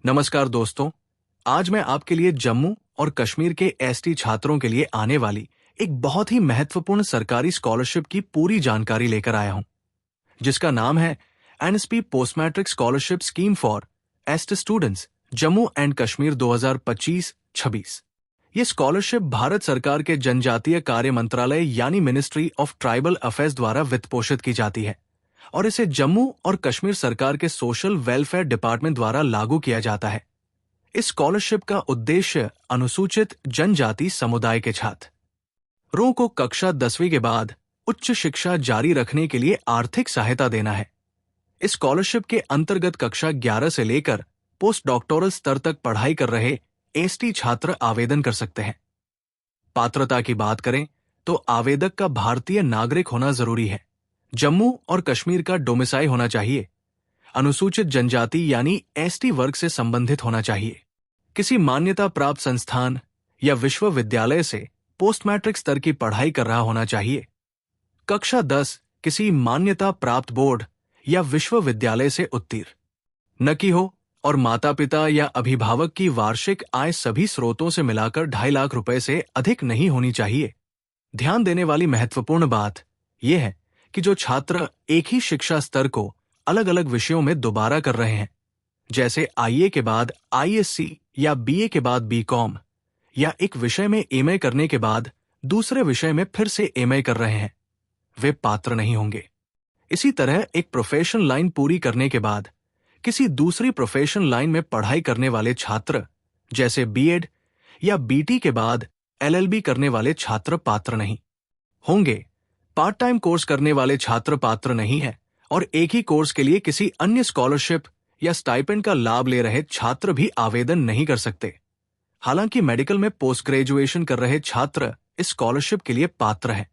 नमस्कार दोस्तों, आज मैं आपके लिए जम्मू और कश्मीर के एसटी छात्रों के लिए आने वाली एक बहुत ही महत्वपूर्ण सरकारी स्कॉलरशिप की पूरी जानकारी लेकर आया हूं, जिसका नाम है NSP post matric scholarship scheme for ST students Jammu and Kashmir 2025-26। ये स्कॉलरशिप भारत सरकार के जनजातीय कार्य मंत्रालय यानी मिनिस्ट्री ऑफ ट्राइबल अफेयर्स द्वारा वित्त पोषित की जाती है और इसे जम्मू और कश्मीर सरकार के सोशल वेलफेयर डिपार्टमेंट द्वारा लागू किया जाता है। इस स्कॉलरशिप का उद्देश्य अनुसूचित जनजाति समुदाय के छात्रों को कक्षा 10वीं के बाद उच्च शिक्षा जारी रखने के लिए आर्थिक सहायता देना है। इस स्कॉलरशिप के अंतर्गत कक्षा 11 से लेकर पोस्ट डॉक्टोरल स्तर तक पढ़ाई कर रहे एसटी छात्र आवेदन कर सकते हैं। पात्रता की बात करें तो आवेदक का भारतीय नागरिक होना जरूरी है, जम्मू और कश्मीर का डोमिसाइल होना चाहिए, अनुसूचित जनजाति यानी एसटी वर्ग से संबंधित होना चाहिए, किसी मान्यता प्राप्त संस्थान या विश्वविद्यालय से पोस्ट मैट्रिक स्तर की पढ़ाई कर रहा होना चाहिए, कक्षा 10 किसी मान्यता प्राप्त बोर्ड या विश्वविद्यालय से उत्तीर्ण न की हो और माता पिता या अभिभावक की वार्षिक आय सभी स्रोतों से मिलाकर 2.5 लाख रुपए से अधिक नहीं होनी चाहिए। ध्यान देने वाली महत्वपूर्ण बात यह है कि जो छात्र एक ही शिक्षा स्तर को अलग अलग विषयों में दोबारा कर रहे हैं, जैसे आईए के बाद आईएससी या बीए के बाद बीकॉम, या एक विषय में एमए करने के बाद दूसरे विषय में फिर से एमए कर रहे हैं, वे पात्र नहीं होंगे। इसी तरह एक प्रोफेशनल लाइन पूरी करने के बाद किसी दूसरी प्रोफेशनल लाइन में पढ़ाई करने वाले छात्र, जैसे बीएड या बीटी के बाद एलएलबी करने वाले छात्र पात्र नहीं होंगे। पार्ट टाइम कोर्स करने वाले छात्र पात्र नहीं है और एक ही कोर्स के लिए किसी अन्य स्कॉलरशिप या स्टाइपेंड का लाभ ले रहे छात्र भी आवेदन नहीं कर सकते। हालांकि मेडिकल में पोस्ट ग्रेजुएशन कर रहे छात्र इस स्कॉलरशिप के लिए पात्र हैं।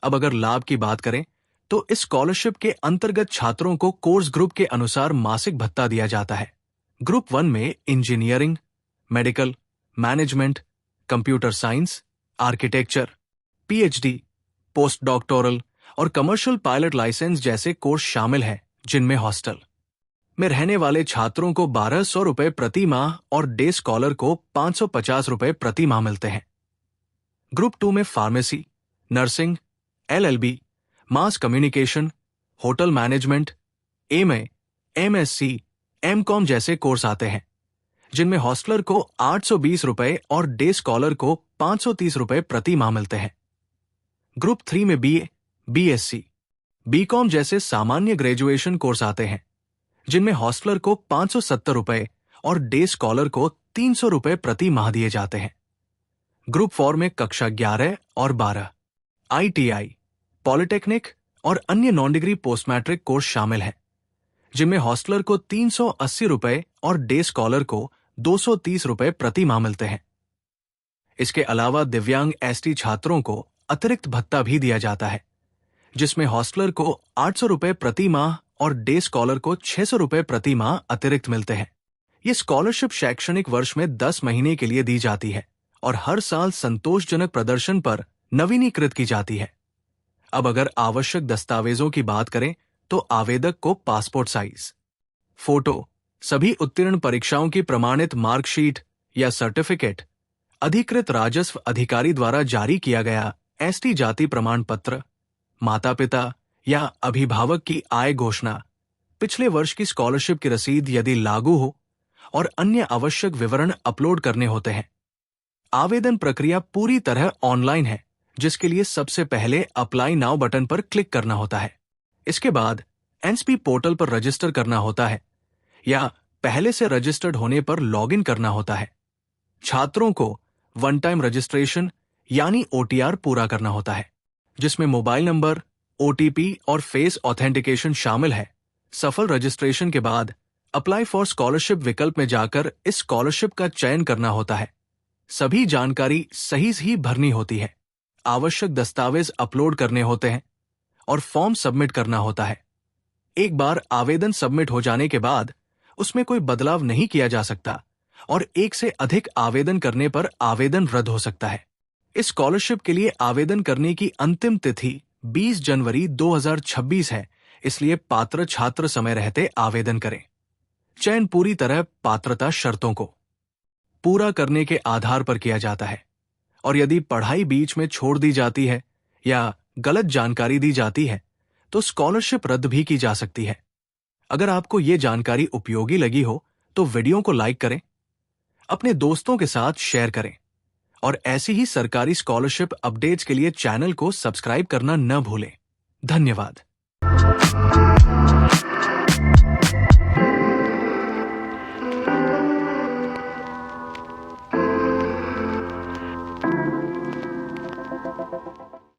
अब अगर लाभ की बात करें तो इस स्कॉलरशिप के अंतर्गत छात्रों को कोर्स ग्रुप के अनुसार मासिक भत्ता दिया जाता है। ग्रुप 1 में engineering, medical, management, computer science, architecture, PhD, post doctoral और कमर्शियल पायलट लाइसेंस जैसे कोर्स शामिल हैं, जिनमें हॉस्टल में रहने वाले छात्रों को 1200 रुपए प्रति माह और डे स्कॉलर को 550 रुपए प्रति माह मिलते हैं। ग्रुप 2 में pharmacy, nursing, LLB, mass communication, hotel management, MA, MSc, MCom जैसे कोर्स आते हैं, जिनमें हॉस्टलर को 820 रुपए और डे स्कॉलर को 530 रुपए प्रति माह मिलते हैं। ग्रुप 3 में बीए, बीएससी, बीकॉम जैसे सामान्य ग्रेजुएशन कोर्स आते हैं, जिनमें हॉस्टलर को 570 रुपए और डे स्कॉलर को 300 रुपए प्रति माह दिए जाते हैं। ग्रुप 4 में कक्षा 11 और 12, आईटीआई, पॉलिटेक्निक और अन्य non degree post matric course शामिल हैं, जिनमें हॉस्टलर को 380 रुपए और डे स्कॉलर को 230 रुपए प्रति माह मिलते हैं। इसके अलावा दिव्यांग एसटी छात्रों को अतिरिक्त भत्ता भी दिया जाता है, जिसमें हॉस्टलर को 800 रुपए प्रति माह और डे स्कॉलर को 600 रुपए प्रति माह अतिरिक्त मिलते हैं। ये स्कॉलरशिप शैक्षणिक वर्ष में 10 महीने के लिए दी जाती है और हर साल संतोषजनक प्रदर्शन पर नवीनीकृत की जाती है। अब अगर आवश्यक दस्तावेजों की बात करें तो आवेदक को पासपोर्ट साइज फोटो, सभी उत्तीर्ण परीक्षाओं की प्रमाणित मार्कशीट या सर्टिफिकेट, अधिकृत राजस्व अधिकारी द्वारा जारी किया गया एसटी जाति प्रमाण पत्र, माता पिता या अभिभावक की आय घोषणा, पिछले वर्ष की स्कॉलरशिप की रसीद यदि लागू हो और अन्य आवश्यक विवरण अपलोड करने होते हैं। आवेदन प्रक्रिया पूरी तरह ऑनलाइन है, जिसके लिए सबसे पहले अप्लाई नाउ बटन पर क्लिक करना होता है। इसके बाद एनएसपी पोर्टल पर रजिस्टर करना होता है या पहले से रजिस्टर्ड होने पर लॉगिन करना होता है। छात्रों को वन टाइम रजिस्ट्रेशन यानी ओटीआर पूरा करना होता है, जिसमें मोबाइल नंबर, ओटीपी और फेस ऑथेंटिकेशन शामिल है। सफल रजिस्ट्रेशन के बाद अप्लाई फॉर स्कॉलरशिप विकल्प में जाकर इस स्कॉलरशिप का चयन करना होता है। सभी जानकारी सही ही भरनी होती है, आवश्यक दस्तावेज अपलोड करने होते हैं और फॉर्म सबमिट करना होता है। एक बार आवेदन सबमिट हो जाने के बाद उसमें कोई बदलाव नहीं किया जा सकता और एक से अधिक आवेदन करने पर आवेदन रद्द हो सकता है। इस स्कॉलरशिप के लिए आवेदन करने की अंतिम तिथि 20 जनवरी 2026 है, इसलिए पात्र छात्र समय रहते आवेदन करें। चयन पूरी तरह पात्रता शर्तों को पूरा करने के आधार पर किया जाता है, और यदि पढ़ाई बीच में छोड़ दी जाती है या गलत जानकारी दी जाती है तो स्कॉलरशिप रद्द भी की जा सकती है। अगर आपको ये जानकारी उपयोगी लगी हो तो वीडियो को लाइक करें, अपने दोस्तों के साथ शेयर करें, और ऐसी ही सरकारी स्कॉलरशिप अपडेट्स के लिए चैनल को सब्सक्राइब करना न भूलें। धन्यवाद।